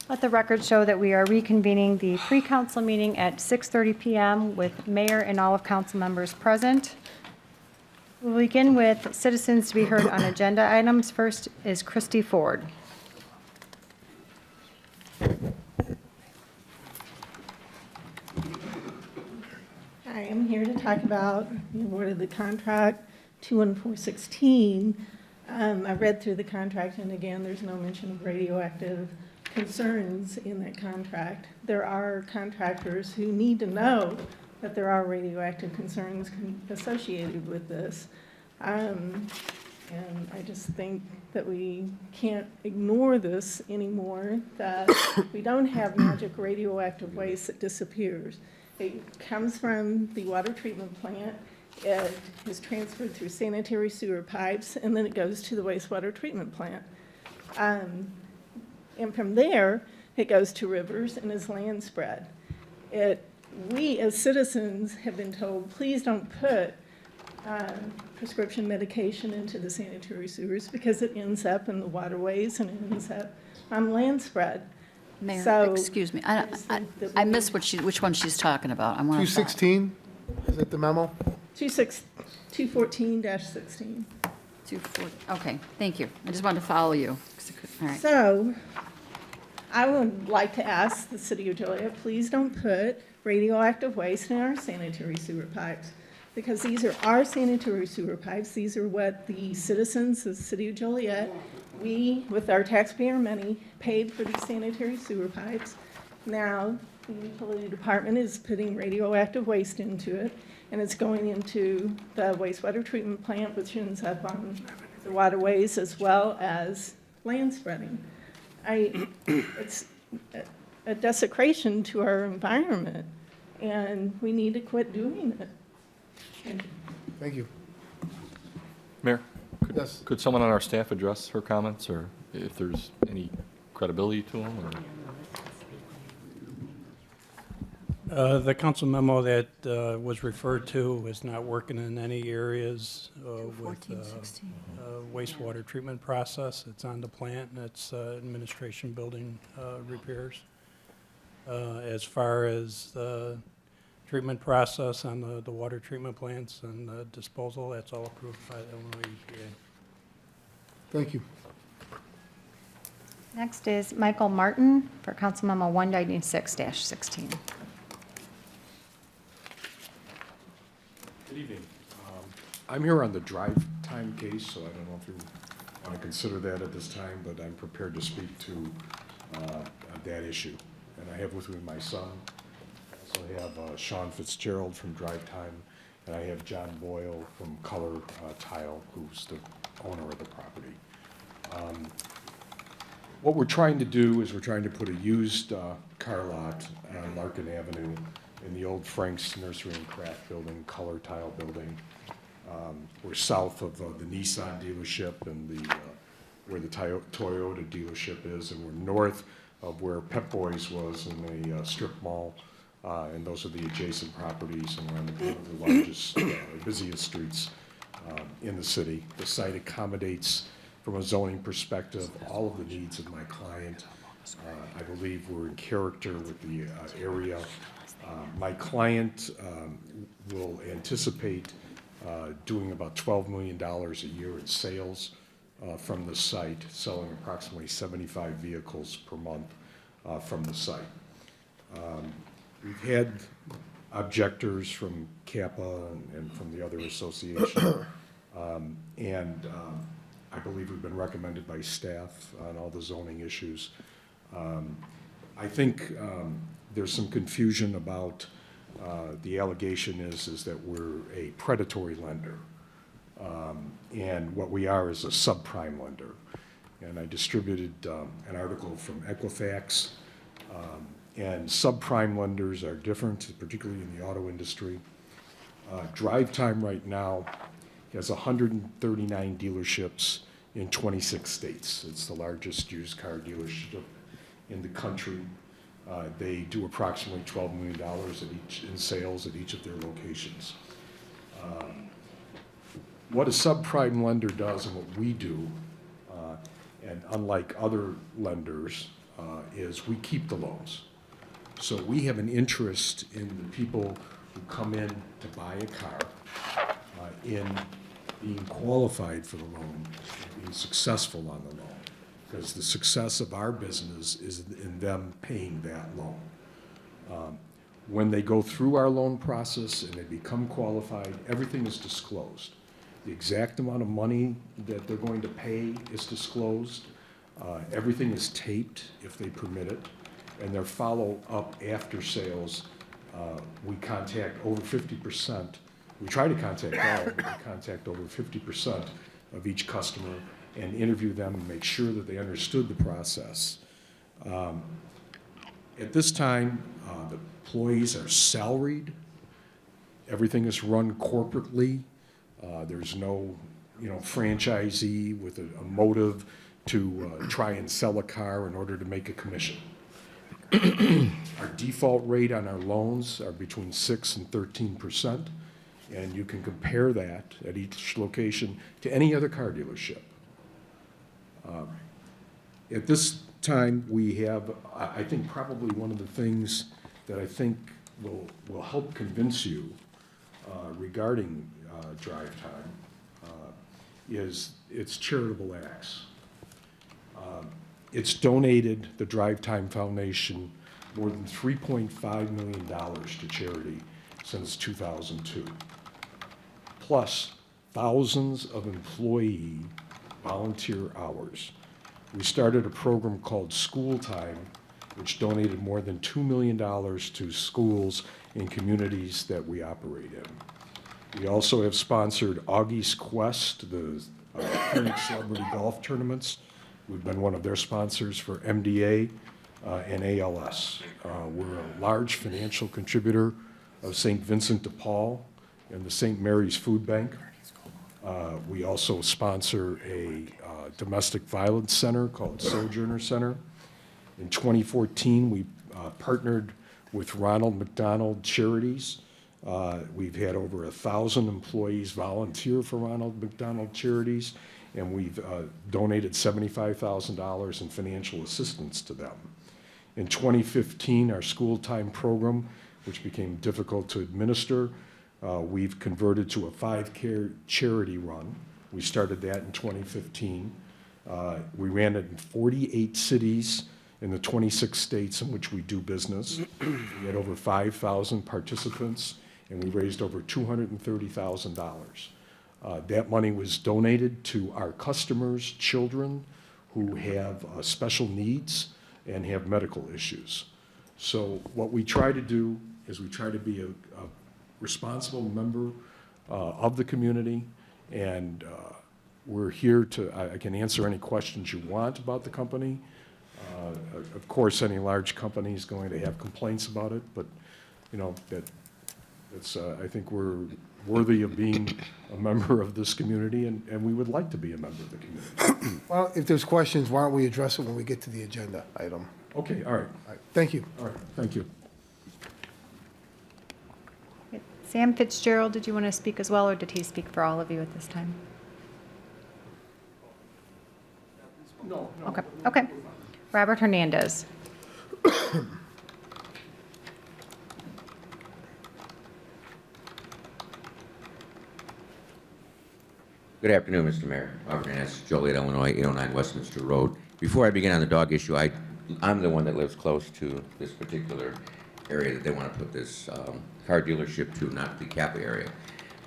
Let the record show that we are reconvening the pre-council meeting at 6:30 PM with mayor and all of council members present. We'll begin with citizens to be heard on agenda items. First is Christy Ford. Hi, I'm here to talk about the award of the contract 21416. I read through the contract, and again, there's no mention of radioactive concerns in that contract. There are contractors who need to know that there are radioactive concerns associated with this. And I just think that we can't ignore this anymore, that we don't have magic radioactive waste that disappears. It comes from the water treatment plant. It is transferred through sanitary sewer pipes, and then it goes to the wastewater treatment plant. And from there, it goes to rivers and is land spread. We as citizens have been told, please don't put prescription medication into the sanitary sewers because it ends up in the waterways and it ends up on land spread. Mayor, So, excuse me, I just think that I we- missed which one she's talking about. I want to. 216, is that the memo? 214-16. Okay, thank you. I just wanted to follow you. All right. So, I would like to ask the city of Joliet, please don't put radioactive waste in our sanitary sewer pipes, because these are our sanitary sewer pipes. These are what the citizens of the city of Joliet, we, with our taxpayer money, paid for these sanitary sewer pipes. Now, the utility department is putting radioactive waste into it, and it's going into the wastewater treatment plant, which ends up on the waterways as well as land spreading. It's a desecration to our environment, and we need to quit doing it. Thank you. Mayor, Yes. could someone on our staff address her comments, or if there's any credibility to them? The council memo that was referred to is not working in any areas with 1416. wastewater treatment process. It's on the plant, and it's administration building repairs. As far as the treatment process on the water treatment plants and the disposal, that's all approved by the Illinois EPA. Thank you. Next is Michael Martin for Council Memo 196-16. Good evening. I'm here on the drive time case, so I don't know if you want to consider that at this time, but I'm prepared to speak to that issue. And I have with me my son. I also have Sean Fitzgerald from Drive Time, and I have John Boyle from Color Tile, who's the owner of the property. What we're trying to do is we're trying to put a used car lot on Larkin Avenue in the old Frank's Nursery and Craft Building, Color Tile Building. We're south of the Nissan dealership and where the Toyota dealership is, and we're north of where Pep Boys was in the strip mall, and those are the adjacent properties, and we're on one of the largest, busiest streets in the city. The site accommodates, from a zoning perspective, all of the needs of my client. I believe we're in character with the area. My client will anticipate doing about $12 million a year in sales from the site, selling approximately 75 vehicles per month from the site. We've had objectors from Kappa and from the other association, and I believe we've been recommended by staff on all the zoning issues. I think there's some confusion about the allegation is that we're a predatory lender. And what we are is a subprime lender. And I distributed an article from Equifax. And subprime lenders are different, particularly in the auto industry. Drive Time right now has 139 dealerships in 26 states. It's the largest used car dealership in the country. They do approximately $12 million in sales at each of their locations. What a subprime lender does and what we do, and unlike other lenders, is we keep the loans. So we have an interest in the people who come in to buy a car, in being qualified for the loan, and being successful on the loan. Because the success of our business is in them paying that loan. When they go through our loan process and they become qualified, everything is disclosed. The exact amount of money that they're going to pay is disclosed. Everything is taped if they permit it. And their follow-up after sales, we contact over 50%. We try to contact all, but we contact over 50% of each customer and interview them and make sure that they understood the process. At this time, the employees are salaried. Everything is run corporately. There's no, franchisee with a motive to try and sell a car in order to make a commission. Our default rate on our loans are between 6 and 13%, and you can compare that at each location to any other car dealership. At this time, we have, I think probably one of the things that I think will help convince you regarding drive time is its charitable acts. It's donated, the Drive Time Foundation, more than $3.5 million to charity since 2002. Plus, thousands of employee volunteer hours. We started a program called School Time, which donated more than $2 million to schools in communities that we operate in. We also have sponsored Augie's Quest, the Phoenix Celebrity Golf Tournaments. We've been one of their sponsors for MDA and ALS. We're a large financial contributor of St. Vincent de Paul and the St. Mary's Food Bank. We also sponsor a domestic violence center called Sojourner Center. In 2014, we partnered with Ronald McDonald Charities. We've had over 1,000 employees volunteer for Ronald McDonald Charities, and we've donated $75,000 in financial assistance to them. In 2015, our school time program, which became difficult to administer, we've converted to a 5K charity run. We started that in 2015. We ran it in 48 cities in the 26 states in which we do business. We had over 5,000 participants, and we raised over $230,000. That money was donated to our customers' children who have special needs and have medical issues. So what we try to do is we try to be a responsible member of the community, and we're here to, I can answer any questions you want about the company. Of course, any large company is going to have complaints about it, but that's, I think we're worthy of being a member of this community, and we would like to be a member of the community. Well, if there's questions, why don't we address it when we get to the agenda item? Okay, all right, All right, thank you. all right, thank you. Sam Fitzgerald, did you want to speak as well, or did he speak for all of you at this time? No. Okay, okay. Robert Hernandez. Good afternoon, Mr. Mayor. Robert Hernandez, Joliet, Illinois, 809 Westminster Road. Before I begin on the dog issue, I'm the one that lives close to this particular area that they want to put this car dealership to, not the Kappa area.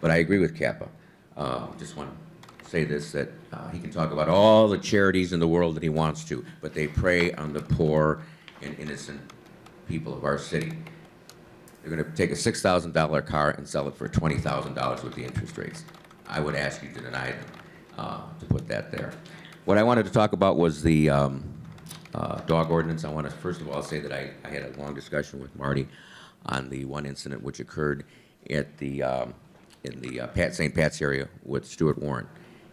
But I agree with Kappa. Just want to say this, that he can talk about all the charities in the world that he wants to, but they prey on the poor and innocent people of our city. They're going to take a $6,000 car and sell it for $20,000 with the interest rates. I would ask you to deny them, to put that there. What I wanted to talk about was the dog ordinance. I want to first of all say that I had a long discussion with Marty on the one incident which occurred at the in the St. Pat's area with Stuart Warren,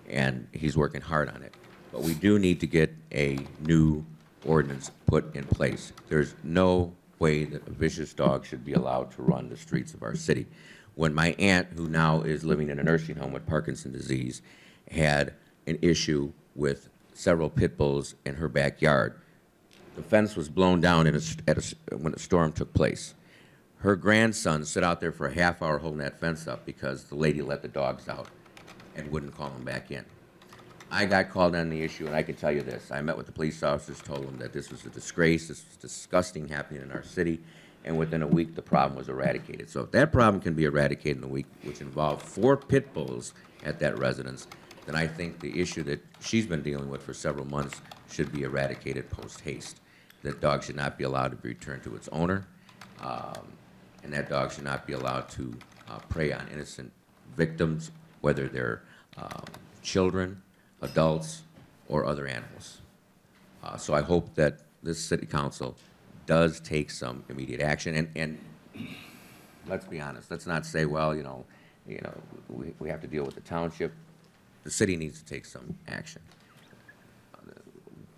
and he's working hard on it. But we do need to get a new ordinance put in place. There's no way that a vicious dog should be allowed to run the streets of our city. when my aunt, who now is living in a nursing home with Parkinson's disease, had an issue with several pit bulls in her backyard. The fence was blown down when a storm took place. Her grandson stood out there for a half hour holding that fence up because the lady let the dogs out and wouldn't call them back in. I got called on the issue, and I can tell you this. I met with the police officers, told them that this was a disgrace, this was disgusting happening in our city, and within a week, the problem was eradicated. So if that problem can be eradicated in a week, which involved 4 pit bulls at that residence, then I think the issue that she's been dealing with for several months should be eradicated post-haste. That dog should not be allowed to be returned to its owner, and that dog should not be allowed to prey on innocent victims, whether they're children, adults, or other animals. So I hope that this city council does take some immediate action. And let's be honest. Let's not say, well, we have to deal with the township. The city needs to take some action.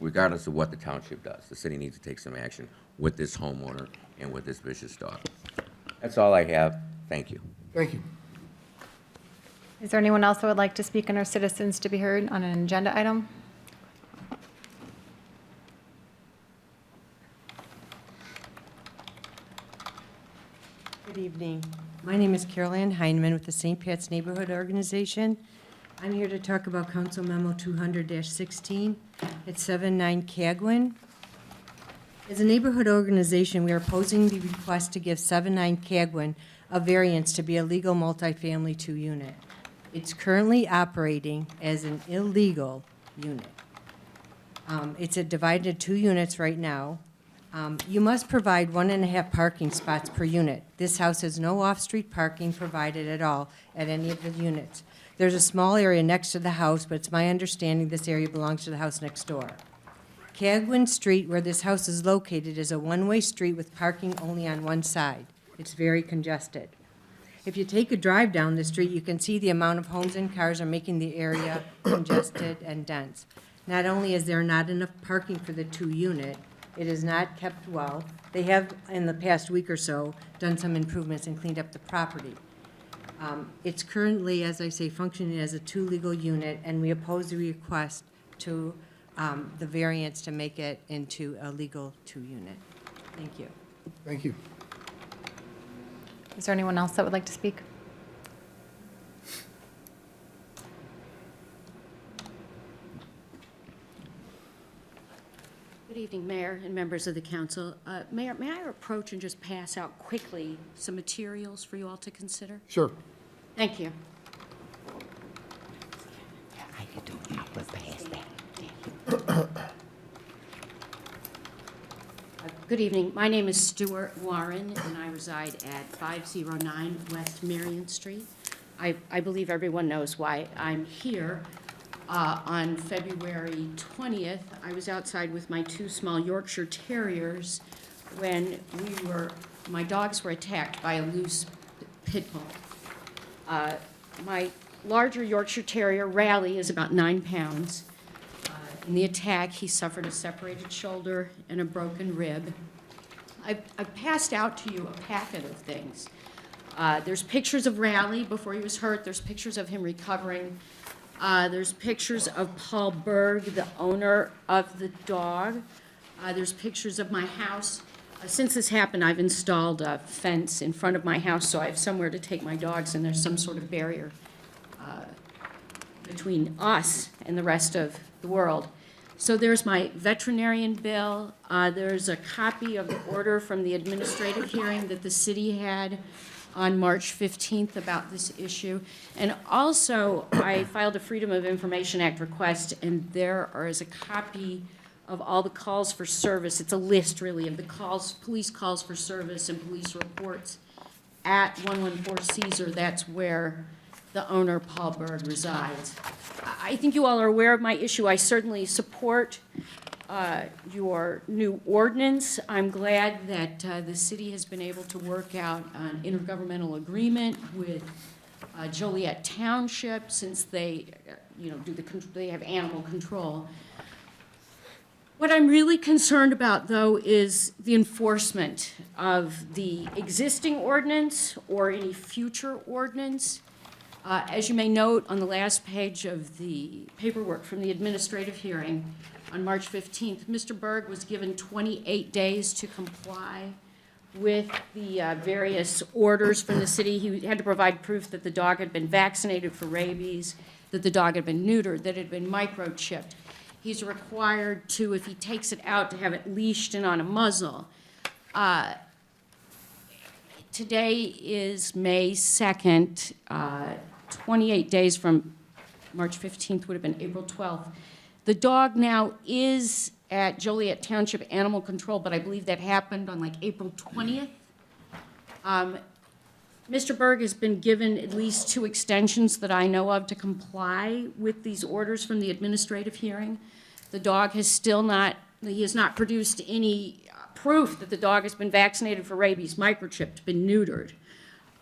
Regardless of what the township does, the city needs to take some action with this homeowner and with this vicious dog. That's all I have. Thank you. Thank you. Is there anyone else that would like to speak under citizens to be heard on an agenda item? Good evening. My name is Carol Ann Heineman with the St. Pat's Neighborhood Organization. I'm here to talk about Council Memo 200-16 at 79 Cagwin. As a neighborhood organization, we are opposing the request to give 79 Cagwin a variance to be a legal multifamily 2-unit. It's currently operating as an illegal unit. It's divided 2 units right now. You must provide 1.5 parking spots per unit. This house has no off-street parking provided at all at any of the units. There's a small area next to the house, but it's my understanding this area belongs to the house next door. Cagwin Street, where this house is located, is a one-way street with parking only on one side. It's very congested. If you take a drive down the street, you can see the amount of homes and cars are making the area congested and dense. Not only is there not enough parking for the 2-unit, it is not kept well. They have, in the past week or so, done some improvements and cleaned up the property. It's currently, as I say, functioning as a 2 legal unit, and we oppose the request to the variance to make it into a legal 2-unit. Thank you. Thank you. Is there anyone else that would like to speak? Good evening, Mayor and members of the council. Mayor, may I approach and just pass out quickly some materials for you all to consider? Sure. Thank you. Good evening. My name is Stuart Warren, and I reside at 509 West Marion Street. I believe everyone knows why I'm here. On February 20th, I was outside with my 2 small Yorkshire Terriers when my dogs were attacked by a loose pit bull. My larger Yorkshire Terrier, Raleigh, is about 9 pounds. In the attack, he suffered a separated shoulder and a broken rib. I've passed out to you a packet of things. There's pictures of Raleigh before he was hurt. There's pictures of him recovering. There's pictures of Paul Berg, the owner of the dog. There's pictures of my house. Since this happened, I've installed a fence in front of my house, so I have somewhere to take my dogs, and there's some sort of barrier between us and the rest of the world. So there's my veterinarian bill. There's a copy of the order from the administrative hearing that the city had on March 15th about this issue. And also, I filed a Freedom of Information Act request, and there is a copy of all the calls for service. It's a list, really, of the calls, police calls for service and police reports at 114 Caesar. That's where the owner, Paul Berg, resides. I think you all are aware of my issue. I certainly support your new ordinance. I'm glad that the city has been able to work out an intergovernmental agreement with Joliet Township, since they, they have animal control. What I'm really concerned about, though, is the enforcement of the existing ordinance or any future ordinance. As you may note on the last page of the paperwork from the administrative hearing on March 15th, Mr. Berg was given 28 days to comply with the various orders from the city. He had to provide proof that the dog had been vaccinated for rabies, that the dog had been neutered, that it had been microchipped. He's required to, if he takes it out, to have it leashed and on a muzzle. Today is May 2nd. 28 days from March 15th would have been April 12th. The dog now is at Joliet Township Animal Control, but I believe that happened on like April 20th. Mr. Berg has been given at least 2 extensions that I know of to comply with these orders from the administrative hearing. The dog has still not, he has not produced any proof that the dog has been vaccinated for rabies, microchipped, been neutered.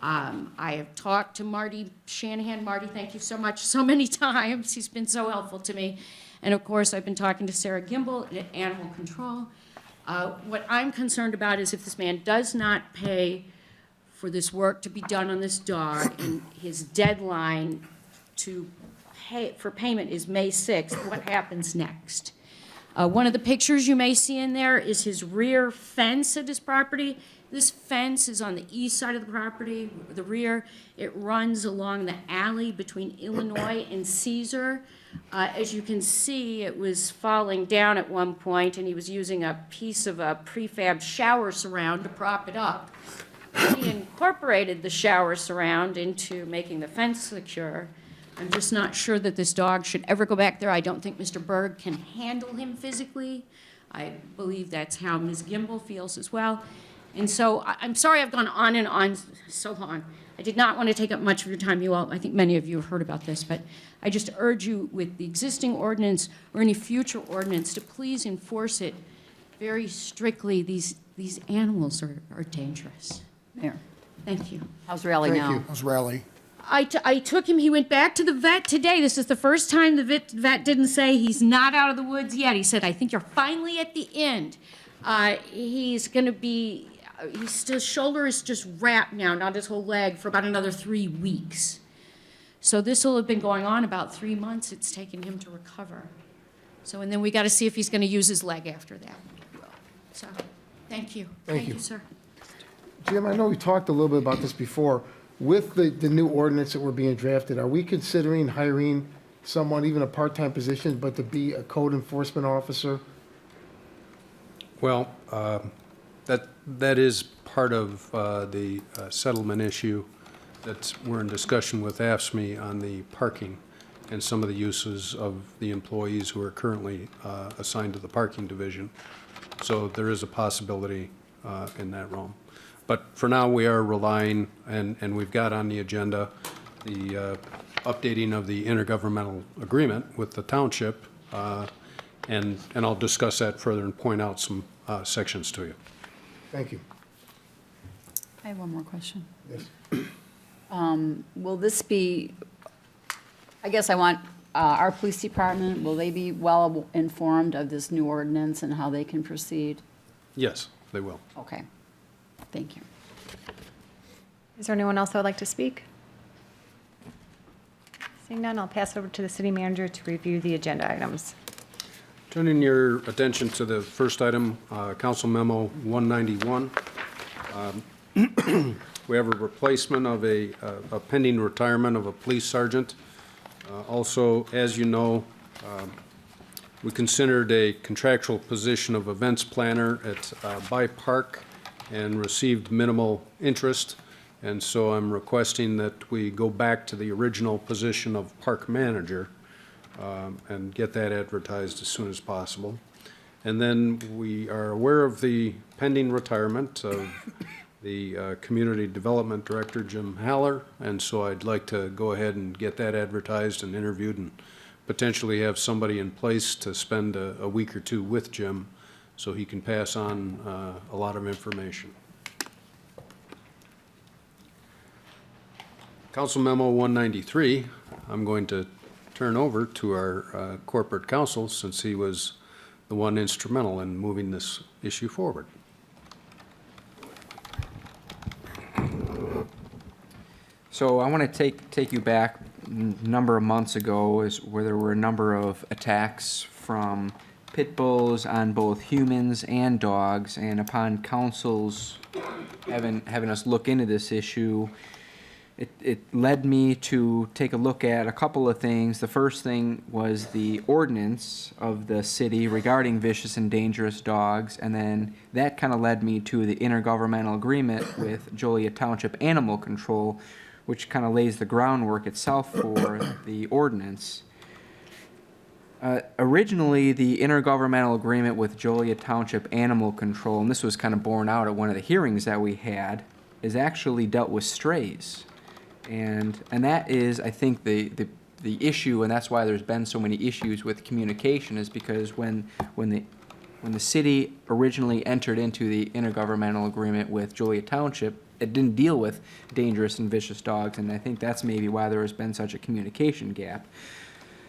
I have talked to Marty Shanahan. Marty, thank you so much, so many times. He's been so helpful to me. And of course, I've been talking to Sarah Gimbel at Animal Control. What I'm concerned about is if this man does not pay for this work to be done on this dog, and his deadline for payment is May 6th, what happens next? One of the pictures you may see in there is his rear fence at his property. This fence is on the east side of the property, the rear. It runs along the alley between Illinois and Caesar. As you can see, it was falling down at one point, and he was using a piece of a prefab shower surround to prop it up. He incorporated the shower surround into making the fence secure. I'm just not sure that this dog should ever go back there. I don't think Mr. Berg can handle him physically. I believe that's how Ms. Gimbel feels as well. And so I'm sorry I've gone on and on so long. I did not want to take up much of your time. You all, I think many of you have heard about this, but I just urge you with the existing ordinance or any future ordinance to please enforce it very strictly. These animals are dangerous. Mayor, Thank you. how's Raleigh Thank now? you. How's Raleigh? I took him, he went back to the vet today. This is the first time the vet didn't say he's not out of the woods yet. He said, I think you're finally at the end. He's going to be, his shoulder is just wrapped now, not his whole leg, for about another 3 weeks. So this will have been going on about 3 months. It's taken him to recover. So, and then we got to see if he's going to use his leg after that. So, thank you. Thank you. sir. Jim, I know we talked a little bit about this before. With the new ordinance that we're being drafted, are we considering hiring someone, even a part-time position, but to be a code enforcement officer? Well, that is part of the settlement issue that we're in discussion with AFSCME on the parking and some of the uses of the employees who are currently assigned to the parking division. So there is a possibility in that realm. But for now, we are relying, and we've got on the agenda, the updating of the intergovernmental agreement with the township, and I'll discuss that further and point out some sections to you. Thank you. I have one more question. Yes. Will this be, I guess I want, our police department, will they be well informed of this new ordinance and how they can proceed? Yes, they will. Okay, thank you. Is there anyone else that would like to speak? Seeing none, I'll pass it over to the city manager to review the agenda items. Turning your attention to the first item, Council Memo 191. We have a replacement of a pending retirement of a police sergeant. Also, as you know, we considered a contractual position of events planner at By Park and received minimal interest. And so I'm requesting that we go back to the original position of park manager and get that advertised as soon as possible. And then we are aware of the pending retirement of the Community Development Director, Jim Haller, and so I'd like to go ahead and get that advertised and interviewed and potentially have somebody in place to spend a week or two with Jim so he can pass on a lot of information. Council Memo 193, I'm going to turn over to our corporate counsel since he was the one instrumental in moving this issue forward. So I want to take you back a number of months ago, where there were a number of attacks from pit bulls on both humans and dogs, and upon council's having us look into this issue, it led me to take a look at a couple of things. The first thing was the ordinance of the city regarding vicious and dangerous dogs, and then that kind of led me to the intergovernmental agreement with Joliet Township Animal Control, which kind of lays the groundwork itself for the ordinance. Originally, the intergovernmental agreement with Joliet Township Animal Control, and this was kind of borne out at one of the hearings that we had, is actually dealt with strays. And that is, I think, the issue, and that's why there's been so many issues with communication, is because when the city originally entered into the intergovernmental agreement with Joliet Township, it didn't deal with dangerous and vicious dogs, and I think that's maybe why there has been such a communication gap.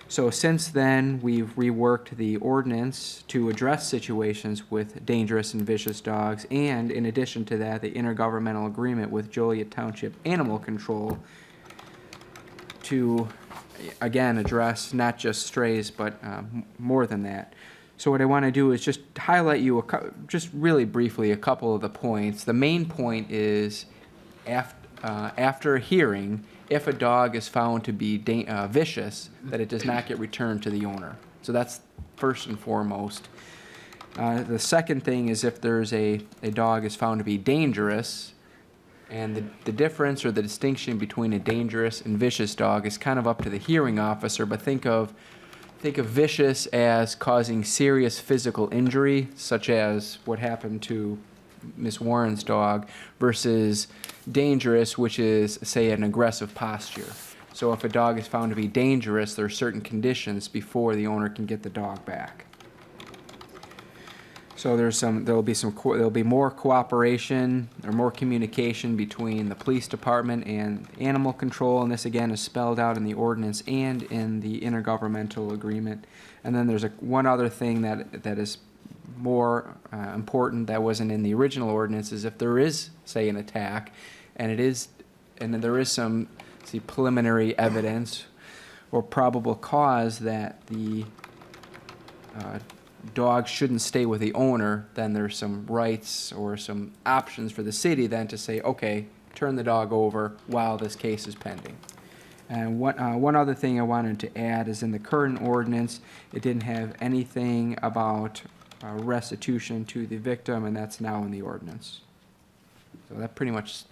So since then, we've reworked the ordinance to address situations with dangerous and vicious dogs, and in addition to that, the intergovernmental agreement with Joliet Township Animal Control to, again, address not just strays, but more than that. So what I want to do is just highlight you, just really briefly, a couple of the points. The main point is, after a hearing, if a dog is found to be vicious, that it does not get returned to the owner. So that's first and foremost. The second thing is, if there's a dog is found to be dangerous, and the difference or the distinction between a dangerous and vicious dog is kind of up to the hearing officer, but think of vicious as causing serious physical injury, such as what happened to Miss Warren's dog, versus dangerous, which is, say, an aggressive posture. So if a dog is found to be dangerous, there are certain conditions before the owner can get the dog back. So there'll be more cooperation or more communication between the police department and animal control, and this again is spelled out in the ordinance and in the intergovernmental agreement. And then there's one other thing that is more important that wasn't in the original ordinance, is if there is, say, an attack, and there is some preliminary evidence or probable cause that the dog shouldn't stay with the owner, then there's some rights or some options for the city then to say, okay, turn the dog over while this case is pending. And one other thing I wanted to add is, in the current ordinance, it didn't have anything about restitution to the victim, and that's now in the ordinance. So that pretty much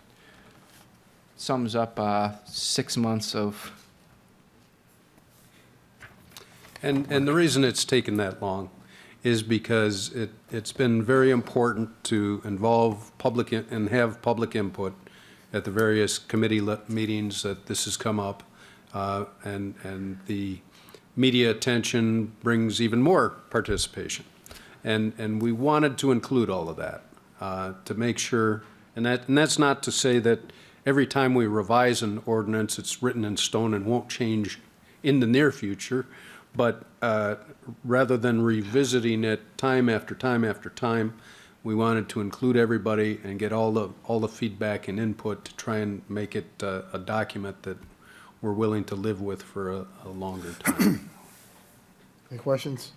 sums up 6 months of... And the reason it's taken that long is because it's been very important to involve public and have public input at the various committee meetings that this has come up, and the media attention brings even more participation. And we wanted to include all of that to make sure, and that's not to say that every time we revise an ordinance, it's written in stone and won't change in the near future, but rather than revisiting it time after time after time, we wanted to include everybody and get all the feedback and input to try and make it a document that we're willing to live with for a longer time. Any questions?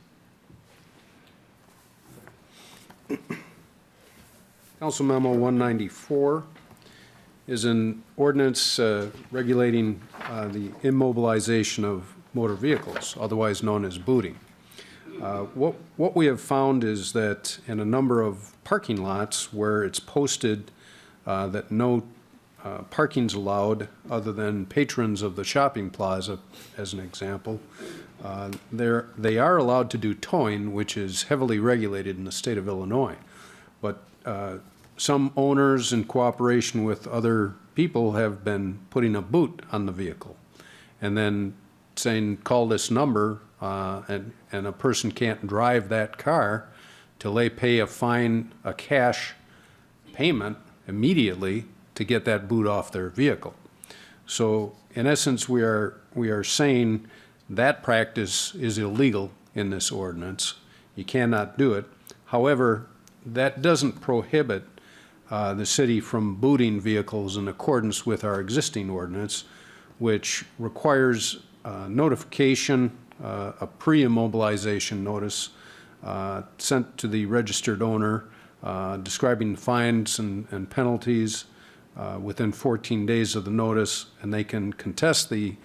Council Memo 194 is an ordinance regulating the immobilization of motor vehicles, otherwise known as booting. What we have found is that in a number of parking lots where it's posted that no parking's allowed other than patrons of the shopping plaza, as an example, they are allowed to do towing, which is heavily regulated in the state of Illinois. But some owners, in cooperation with other people, have been putting a boot on the vehicle and then saying, call this number, and a person can't drive that car till they pay a cash payment immediately to get that boot off their vehicle. So in essence, we are saying that practice is illegal in this ordinance, you cannot do it. However, that doesn't prohibit the city from booting vehicles in accordance with our existing ordinance, which requires notification, a pre-immobilization notice sent to the registered owner describing fines and penalties within 14 days of the notice, and they can contest the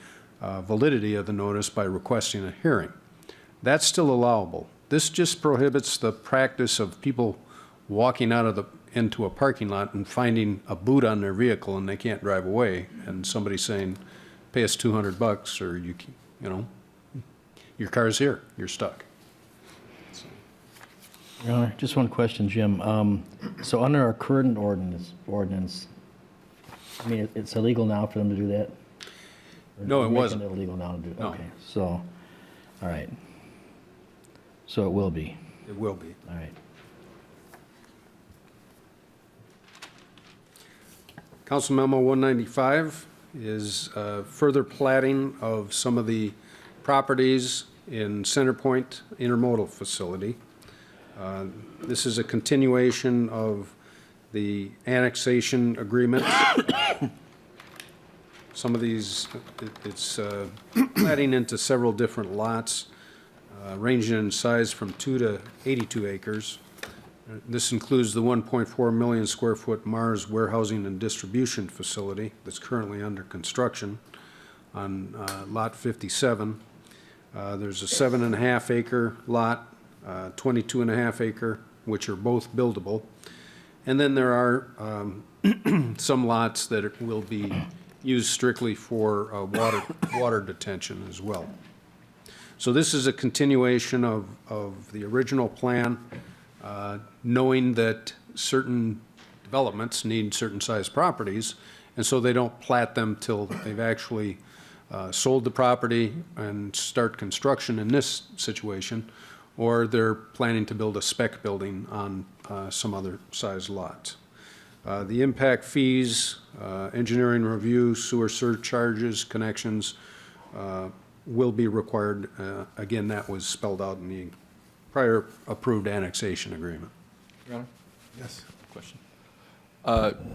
validity of the notice by requesting a hearing. That's still allowable. This just prohibits the practice of people walking into a parking lot and finding a boot on their vehicle and they can't drive away, and somebody saying, pay us $200, or you know, your car's here, you're stuck. Your Honor, just one question, Jim. So under our current ordinance, I mean, it's illegal now for them to do that? Or No, it making wasn't. it illegal now to do it? No. Okay, so, all right. So it will be, It will be. all right. Council Memo 195 is further platting of some of the properties in Centerpoint Intermodal Facility. This is a continuation of the annexation agreement. Some of these, it's platting into several different lots, ranging in size from 2 to 82 acres. This includes the 1.4 million square foot Mars warehousing and distribution facility that's currently under construction on Lot 57. There's a 7.5 acre lot, 22.5 acre, which are both buildable. And then there are some lots that will be used strictly for water detention as well. So this is a continuation of the original plan, knowing that certain developments need certain size properties, and so they don't plat them till they've actually sold the property and start construction in this situation, or they're planning to build a spec building on some other size lot. The impact fees, engineering review, sewer surcharges, connections will be required. Again, that was spelled out in the prior approved annexation agreement. Your Honor? Yes. Question.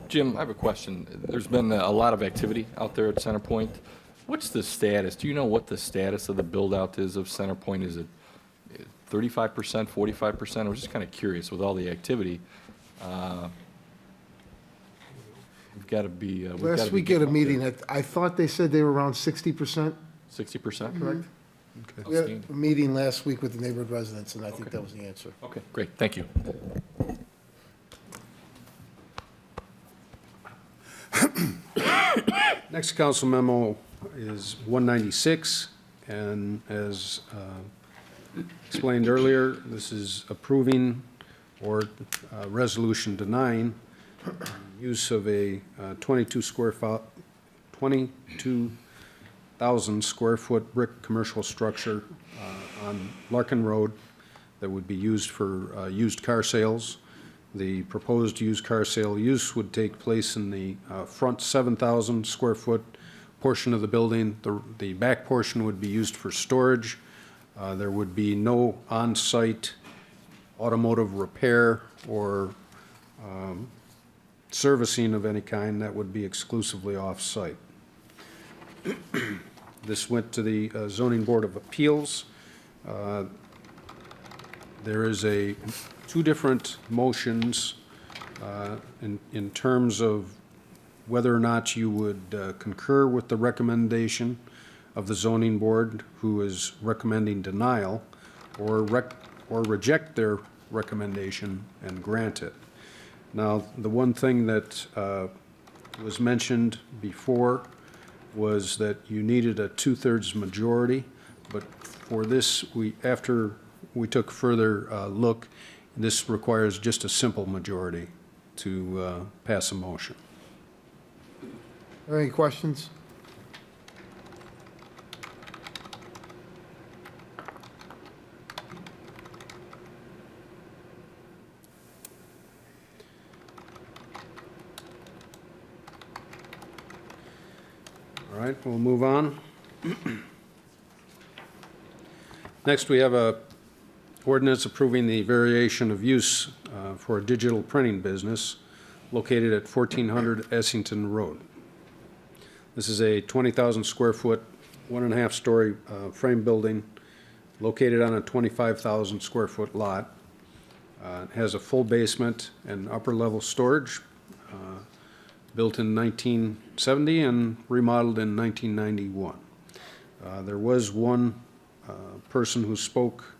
Jim, I have a question. There's been a lot of activity out there at Centerpoint. What's the status? Do you know what the status of the build-out is of Centerpoint? Is it 35%, 45%? I was just kind of curious with all the activity. We've got to be. Last week at a meeting, I thought they said they were around 60%, 60%, correct? Okay. We had a meeting last week with the neighborhood residents, and I think that was the answer. Okay, great. Thank you. Next council memo is 196, and as explained earlier, this is approving or resolution denying use of a 22,000 square foot brick commercial structure on Larkin Road that would be used for used car sales. The proposed used car sale use would take place in the front 7,000 square foot portion of the building. The back portion would be used for storage. There would be no on-site automotive repair or servicing of any kind. That would be exclusively off-site. This went to the Zoning Board of Appeals. There is two different motions in terms of whether or not you would concur with the recommendation of the zoning board, who is recommending denial, or reject their recommendation and grant it. Now, the one thing that was mentioned before was that you needed a 2/3 majority, but for this, after we took further look, this requires just a simple majority to pass a motion. Are there any questions? All right, we'll move on. Next, we have a ordinance approving the variation of use for a digital printing business located at 1400 Essington Road. This is a 20,000 square foot, 1.5 story frame building located on a 25,000 square foot lot. It has a full basement and upper level storage, built in 1970 and remodeled in 1991. There was one person who spoke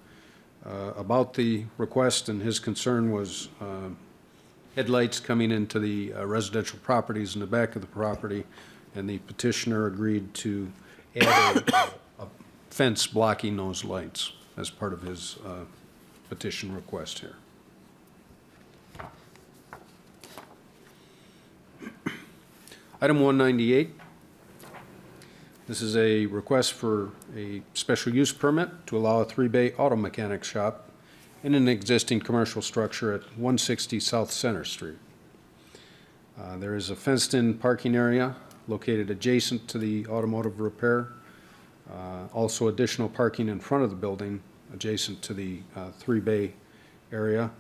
about the request, and his concern was headlights coming into the residential properties in the back of the property, and the petitioner agreed to add a fence blocking those lights as part of his petition request here. Item 198. This is a request for a special use permit to allow a 3-bay auto mechanic shop in an existing commercial structure at 160 South Center Street. There is a fenced-in parking area located adjacent to the automotive repair. Also additional parking in front of the building adjacent to the 3-bay area.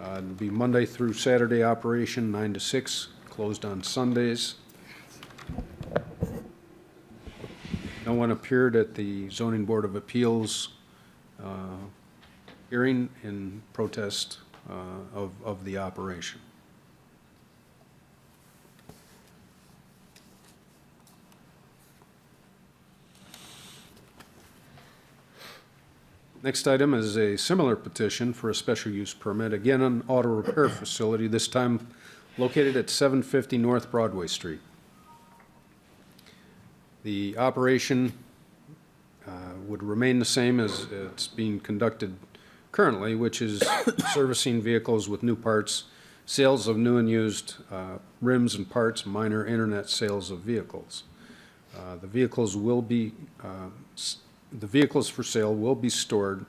It'll be Monday through Saturday operation, 9 to 6, closed on Sundays. No one appeared at the Zoning Board of Appeals hearing in protest of the operation. Next item is a similar petition for a special use permit, again an auto repair facility, this time located at 750 North Broadway Street. The operation would remain the same as it's being conducted currently, which is servicing vehicles with new parts, sales of new and used rims and parts, minor internet sales of vehicles. The vehicles for sale will be stored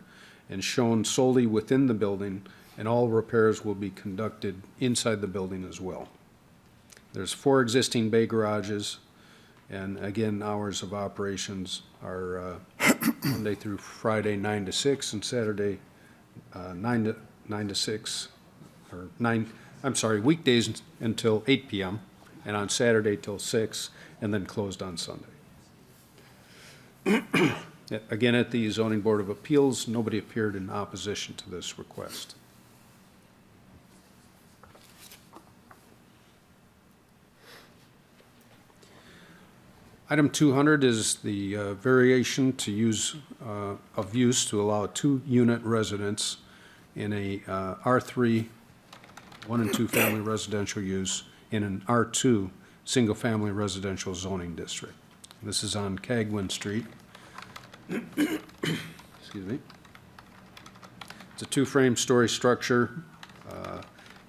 and shown solely within the building, and all repairs will be conducted inside the building as well. There's 4 existing bay garages, and again, hours of operations are Monday through Friday, 9 to 6, and Saturday, 9 to 6, or 9, I'm sorry, weekdays until 8 p.m., and on Saturday till 6, and then closed on Sunday. Again, at the Zoning Board of Appeals, nobody appeared in opposition to this request. Item 200 is the variation to use of use to allow a 2-unit residence in a R3 1 and 2 family residential use in an R2 single family residential zoning district. This is on Cagwin Street. Excuse me. It's a 2-frame story structure,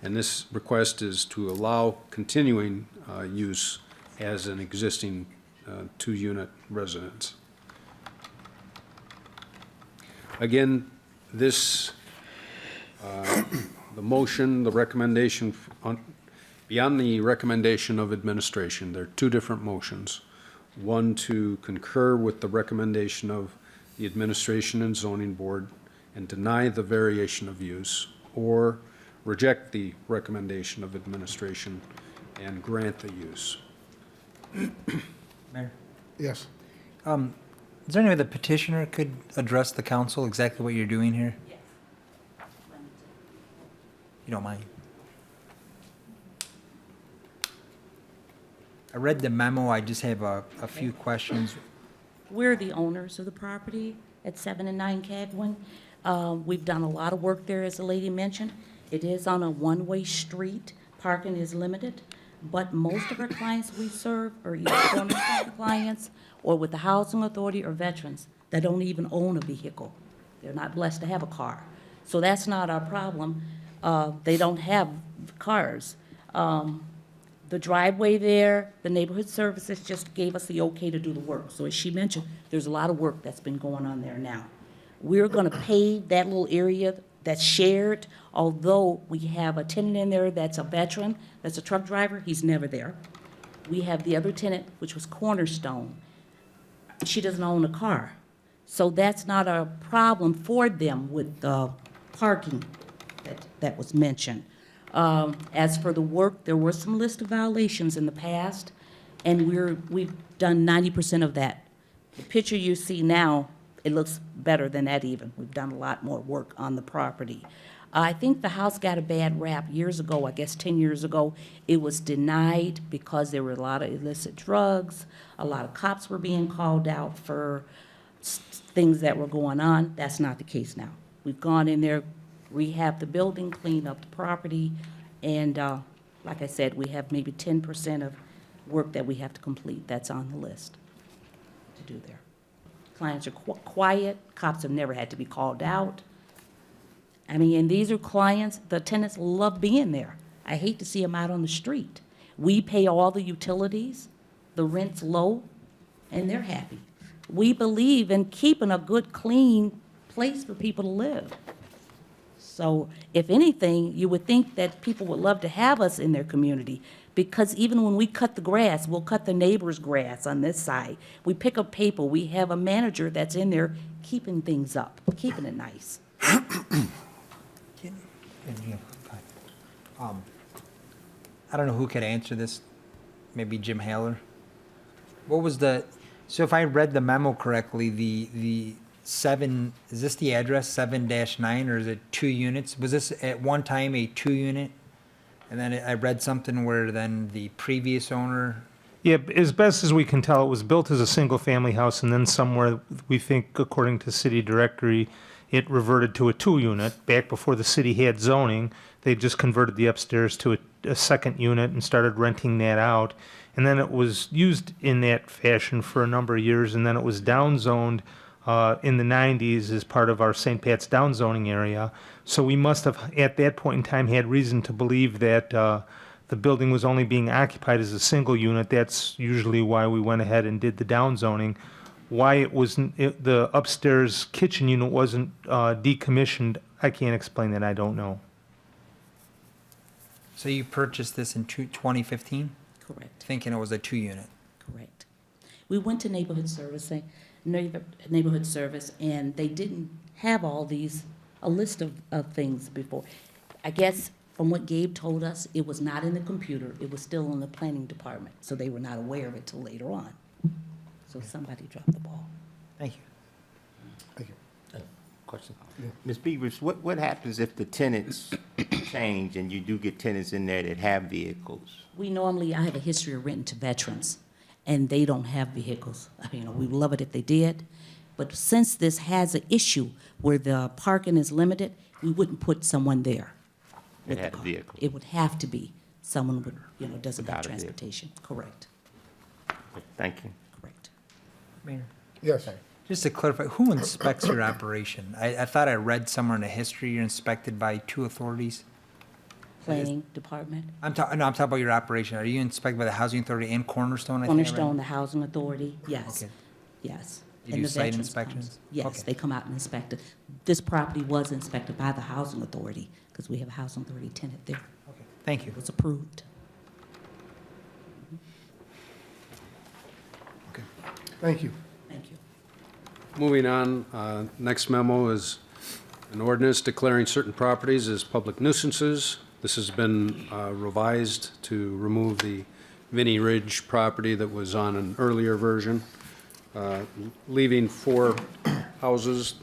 and this request is to allow continuing use as an existing 2-unit residence. Again, this, the motion, the recommendation, beyond the recommendation of administration, there are 2 different motions. One to concur with the recommendation of the administration and zoning board and deny the variation of use, or reject the recommendation of administration and grant the use. Mayor, Yes. is there any way the petitioner could address the council exactly what you're doing here? Yes. You don't mind? I read the memo, I just have a few questions. We're the owners of the property at 7 and 9 Cagwin. We've done a lot of work there, as the lady mentioned. It is on a one-way street. Parking is limited, but most of our clients we serve are either cornerstone clients or with the housing authority or veterans that don't even own a vehicle. They're not blessed to have a car. So that's not our problem. They don't have cars. The driveway there, the neighborhood services just gave us the okay to do the work. So as she mentioned, there's a lot of work that's been going on there now. We're gonna pave that little area that's shared, although we have a tenant in there that's a veteran, that's a truck driver, he's never there. We have the other tenant, which was Cornerstone. She doesn't own a car. So that's not a problem for them with the parking that was mentioned. As for the work, there were some list of violations in the past, and we've done 90% of that. The picture you see now, it looks better than that even. We've done a lot more work on the property. I think the house got a bad rap years ago, I guess 10 years ago. It was denied because there were a lot of illicit drugs. A lot of cops were being called out for things that were going on. That's not the case now. We've gone in there, rehabbed the building, cleaned up the property, and like I said, we have maybe 10% of work that we have to complete. That's on the list to do there. Clients are quiet. Cops have never had to be called out. I mean, and these are clients, the tenants love being there. I hate to see them out on the street. We pay all the utilities, the rent's low, and they're happy. We believe in keeping a good, clean place for people to live. So if anything, you would think that people would love to have us in their community, because even when we cut the grass, we'll cut the neighbor's grass on this side. We pick up paper. We have a manager that's in there keeping things up, keeping it nice. I don't know who could answer this, maybe Jim Haller. What was so if I read the memo correctly, the 7, is this the address, 7-9, or is it 2 units? Was this at one time a 2-unit? And then I read something where then the previous owner, Yeah, as best as we can tell, it was built as a single-family house, and then somewhere, we think, according to city directory, it reverted to a 2-unit. Back before the city had zoning, they just converted the upstairs to a second unit and started renting that out. And then it was used in that fashion for a number of years, and then it was downzoned in the 90s as part of our St. Pat's downzoning area. So we must have, at that point in time, had reason to believe that the building was only being occupied as a single unit. That's usually why we went ahead and did the downzoning. Why the upstairs kitchen unit wasn't decommissioned, I can't explain that. I don't know. so you purchased this in 2015, Correct. thinking it was a 2-unit? Correct. We went to neighborhood service, and they didn't have all these, a list of things before. I guess from what Gabe told us, it was not in the computer. It was still in the planning department, so they were not aware of it till later on. So somebody dropped the ball. Thank you. Thank you. Question. Ms. Beavers, what happens if the tenants change and you do get tenants in there that have vehicles? I have a history of renting to veterans, and they don't have vehicles. We would love it if they did, but since this has an issue where the parking is limited, we wouldn't put someone there. That had a vehicle? It would have to be someone with, doesn't have Without a vehicle. transportation. Correct, Thank you. correct. Mayor, Yes. just to clarify, who inspects your operation? I thought I read somewhere in the history you're inspected by 2 authorities. Planning department, I'm talking about your operation. Are you inspected by the Housing Authority and Cornerstone? I think I read? Cornerstone, the housing authority, yes, Okay. yes. You And do the site veterans inspections? comes. Yes, Okay. they come out and inspect it. This property was inspected by the housing authority, because we have a housing authority tenant there. Okay. Thank you. It was approved. Thank you. Thank you. Moving on, next memo is an ordinance declaring certain properties as public nuisances. This has been revised to remove the Vinnie Ridge property that was on an earlier version, leaving 4 houses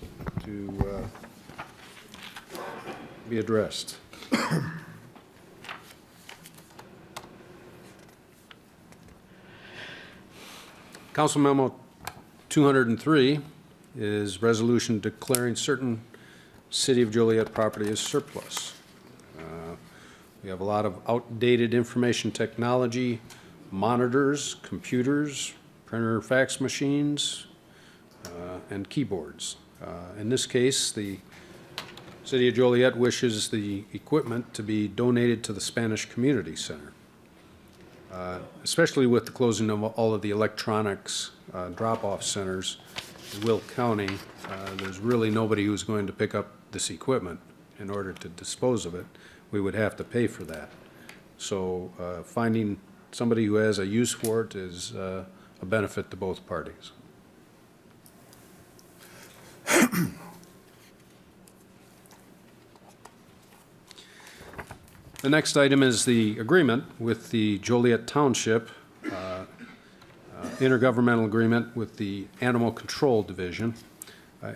to be addressed. Council Memo 203 is resolution declaring certain City of Joliet property as surplus. We have a lot of outdated information technology, monitors, computers, printer fax machines, and keyboards. In this case, the City of Joliet wishes the equipment to be donated to the Spanish Community Center. Especially with the closing of all of the electronics drop-off centers in Will County, there's really nobody who's going to pick up this equipment. In order to dispose of it, we would have to pay for that. So finding somebody who has a use for it is a benefit to both parties. The next item is the agreement with the Joliet Township, intergovernmental agreement with the Animal Control Division.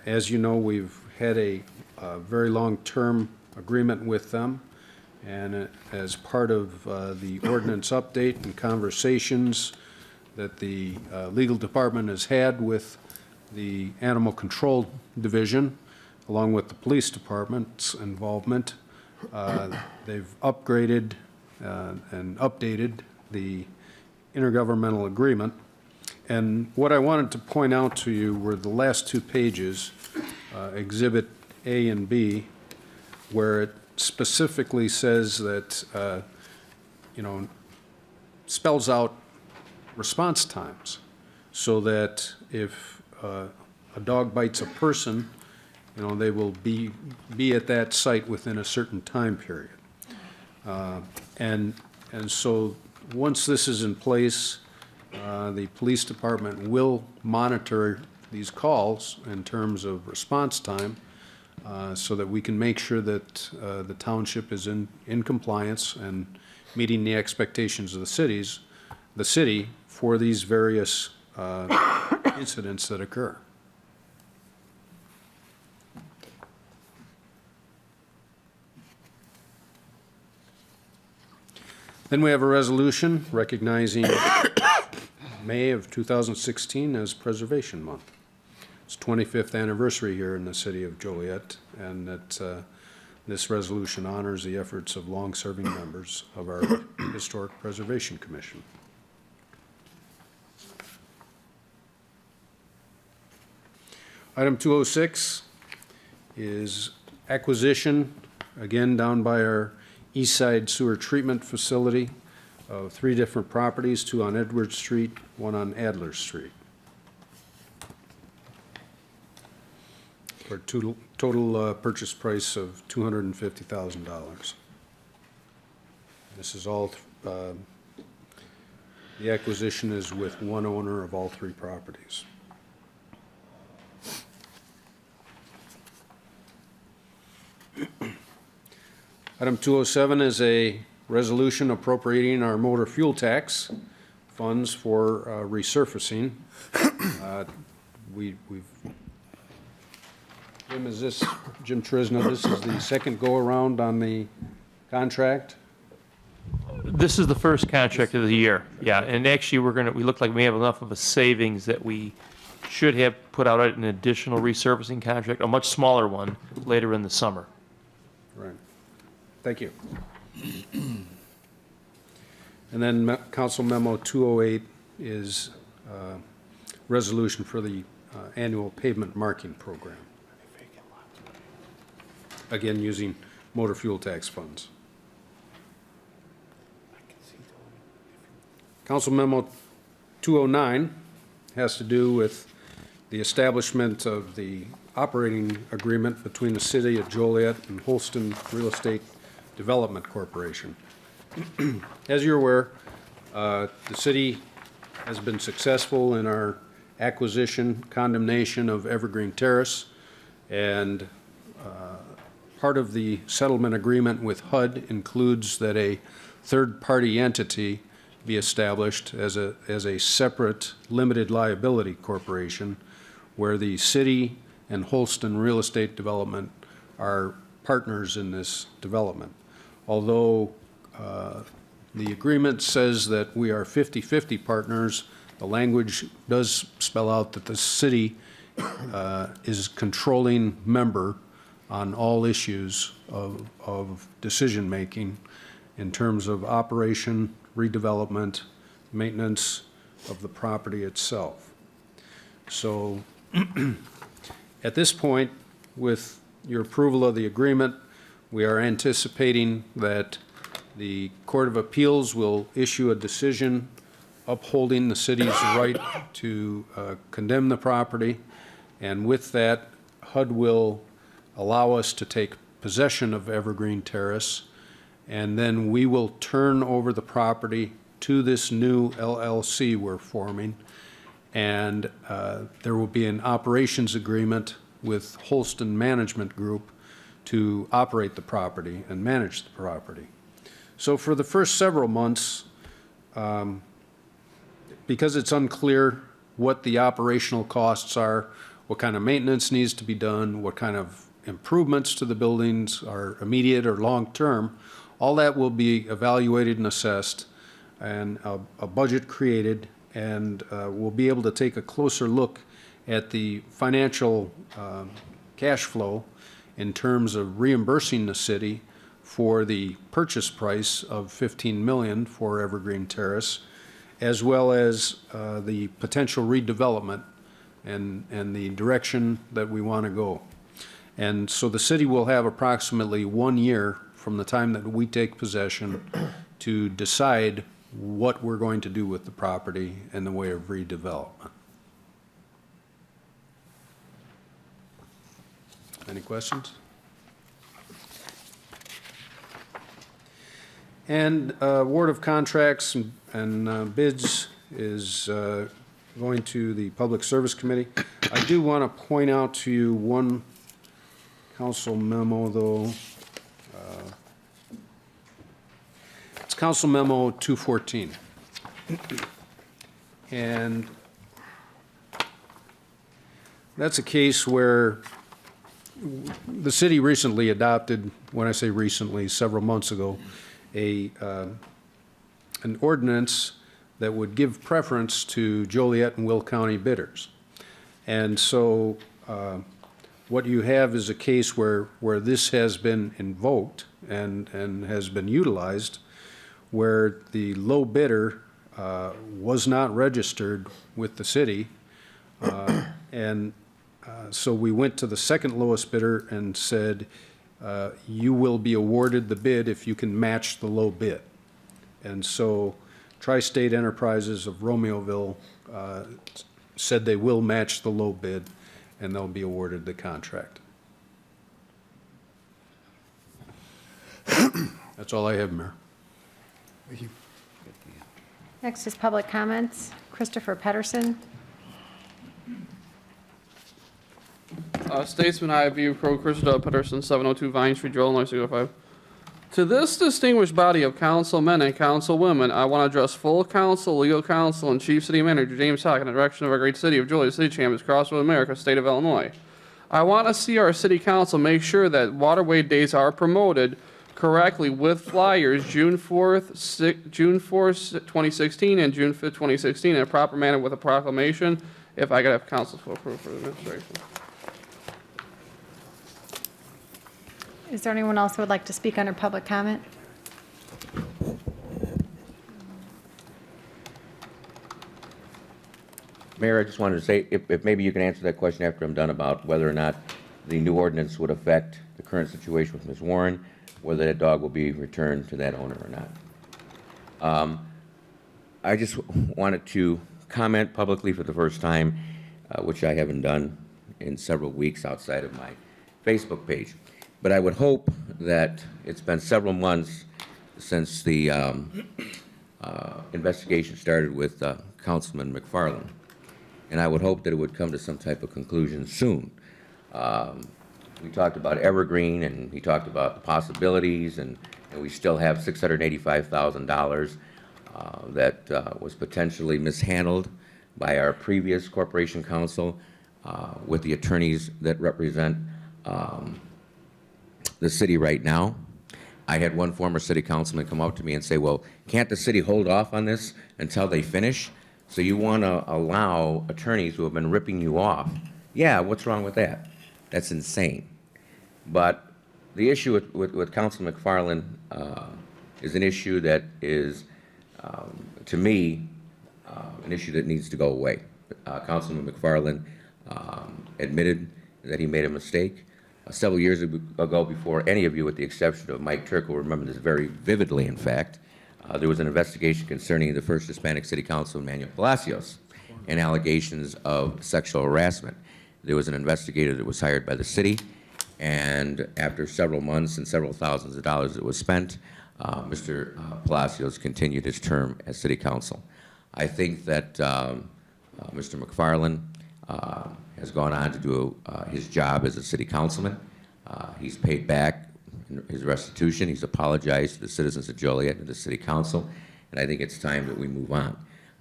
As you know, we've had a very long-term agreement with them, and as part of the ordinance update and conversations that the legal department has had with the Animal Control Division, along with the police department's involvement, they've upgraded and updated the intergovernmental agreement. And what I wanted to point out to you were the last two pages, Exhibit A and B, where it specifically says that, spells out response times, so that if a dog bites a person, they will be at that site within a certain time period. And so once this is in place, the police department will monitor these calls in terms of response time, so that we can make sure that the township is in compliance and meeting the expectations of the city for these various incidents that occur. Then we have a resolution recognizing May of 2016 as Preservation Month. It's 25th anniversary here in the city of Joliet, and that this resolution honors the efforts of long-serving members of our Historic Preservation Commission. Item 206 is acquisition, again down by our East Side Sewer Treatment Facility, of 3 different properties, 2 on Edwards Street, 1 on Adler Street, for a total purchase price of $250,000. This is all, the acquisition is with one owner of all 3 properties. Item 207 is a resolution appropriating our motor fuel tax funds for resurfacing. Jim Trisna, this is the second go-around on the contract? This is the first contract of the year, yeah, and actually, we look like we have enough of a savings that we should have put out an additional resurfacing contract, a much smaller one, later in the summer. Right. Thank you. And then Council Memo 208 is resolution for the annual pavement marking program. Again, using motor fuel tax funds. Council Memo 209 has to do with the establishment of the operating agreement between the City of Joliet and Holston Real Estate Development Corporation. As you're aware, the city has been successful in our acquisition, condemnation of Evergreen Terrace, and part of the settlement agreement with HUD includes that a third-party entity be established as a separate limited liability corporation, where the city and Holston Real Estate Development are partners in this development. Although the agreement says that we are 50-50 partners, the language does spell out that the city is controlling member on all issues of decision-making in terms of operation, redevelopment, maintenance of the property itself. So at this point, with your approval of the agreement, we are anticipating that the Court of Appeals will issue a decision upholding the city's right to condemn the property, and with that, HUD will allow us to take possession of Evergreen Terrace, and then we will turn over the property to this new LLC we're forming, and there will be an operations agreement with Holston Management Group to operate the property and manage the property. So for the first several months, because it's unclear what the operational costs are, what kind of maintenance needs to be done, what kind of improvements to the buildings are immediate or long-term, all that will be evaluated and assessed, and a budget created, and we'll be able to take a closer look at the financial cash flow in terms of reimbursing the city for the purchase price of $15 million for Evergreen Terrace, as well as the potential redevelopment and the direction that we want to go. And so the city will have approximately 1 year from the time that we take possession to decide what we're going to do with the property in the way of redevelopment. Any questions? And award of contracts and bids is going to the Public Service Committee. I do want to point out to you one council memo, though. It's Council Memo 214. And that's a case where the city recently adopted, when I say recently, several months ago, an ordinance that would give preference to Joliet and Will County bidders. And so what you have is a case where this has been invoked and has been utilized, where the low bidder was not registered with the city. So we went to the second lowest bidder and said, you will be awarded the bid if you can match the low bid. And so Tri-State Enterprises of Romeoville said they will match the low bid, and they'll be awarded the contract. That's all I have, Mayor. Thank you. Next is public comments. Christopher Pedersen. Statesman I.V. Pro Christopher Pedersen, 702 Vine Street, Joel, Illinois, 605. To this distinguished body of councilmen and councilwomen, I want to address full council, legal counsel, and Chief City Manager James Hawk in the direction of our great city of Joliet, City Chambers, Crossroads, America, State of Illinois. I want to see our city council make sure that Waterway Days are promoted correctly with flyers June 4th, 2016 and June 5th, 2016 in a proper manner with a proclamation, if I could have council to approve for the administration. Is there anyone else who would like to speak under public comment? Mayor, I just wanted to say, if maybe you can answer that question after I'm done, about whether or not the new ordinance would affect the current situation with Ms. Warren, whether that dog will be returned to that owner or not. I just wanted to comment publicly for the first time, which I haven't done in several weeks outside of my Facebook page. But I would hope that it's been several months since the investigation started with Councilman McFarland. And I would hope that it would come to some type of conclusion soon. We talked about Evergreen, and he talked about the possibilities, and we still have $685,000 that was potentially mishandled by our previous corporation counsel with the attorneys that represent the city right now. I had one former city councilman come up to me and say, well, can't the city hold off on this until they finish? So you want to allow attorneys who have been ripping you off? Yeah, what's wrong with that? That's insane. But the issue with Councilman McFarland is an issue that is, to me, an issue that needs to go away. Councilman McFarland admitted that he made a mistake. Several years ago, before any of you, with the exception of Mike Turk, will remember this very vividly, in fact, there was an investigation concerning the first Hispanic City Council, Manuel Palacios, and allegations of sexual harassment. There was an investigator that was hired by the city, and after several months and several thousands of dollars that was spent, Mr. Palacios continued his term as city council. I think that Mr. McFarland has gone on to do his job as a city councilman. He's paid back his restitution. He's apologized to the citizens of Joliet and the city council, and I think it's time that we move on.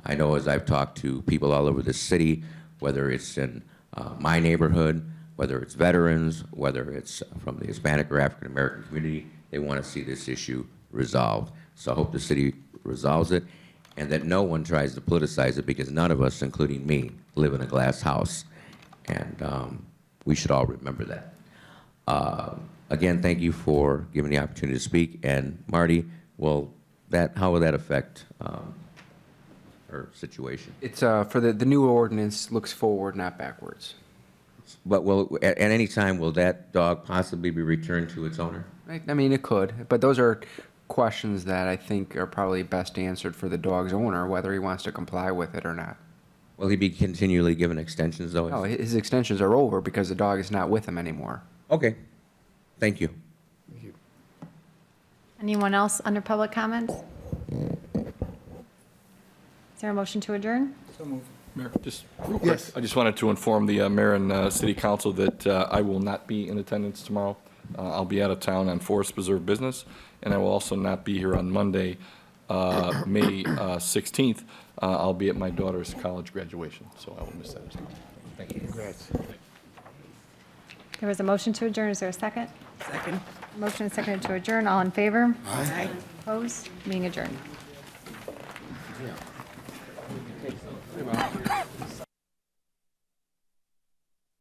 I know as I've talked to people all over the city, whether it's in my neighborhood, whether it's veterans, whether it's from the Hispanic or African American community, they want to see this issue resolved. So I hope the city resolves it, and that no one tries to politicize it, because none of us, including me, live in a glass house. And we should all remember that. Again, thank you for giving the opportunity to speak. And Marty, how will that affect her situation? It's, for the new ordinance looks forward, not backwards. But at any time, will that dog possibly be returned to its owner? Right? I mean, it could, but those are questions that I think are probably best answered for the dog's owner, whether he wants to comply with it or not. Will he be continually given extensions, though? No, his extensions are over because the dog is not with him anymore. Okay. Thank you. Anyone else under public comments? Is there a motion to adjourn? Mayor, just real quick. Yes. I just wanted to inform the mayor and city council that I will not be in attendance tomorrow. I'll be out of town on Forest Preserve business, and I will also not be here on Monday, May 16th. I'll be at my daughter's college graduation, so I will miss that as well. Thank you. Congrats. There was a motion to adjourn. Is there a second? Second. Motion and second to adjourn. All in favor? Aye. Opposed? Meeting adjourned. Yeah.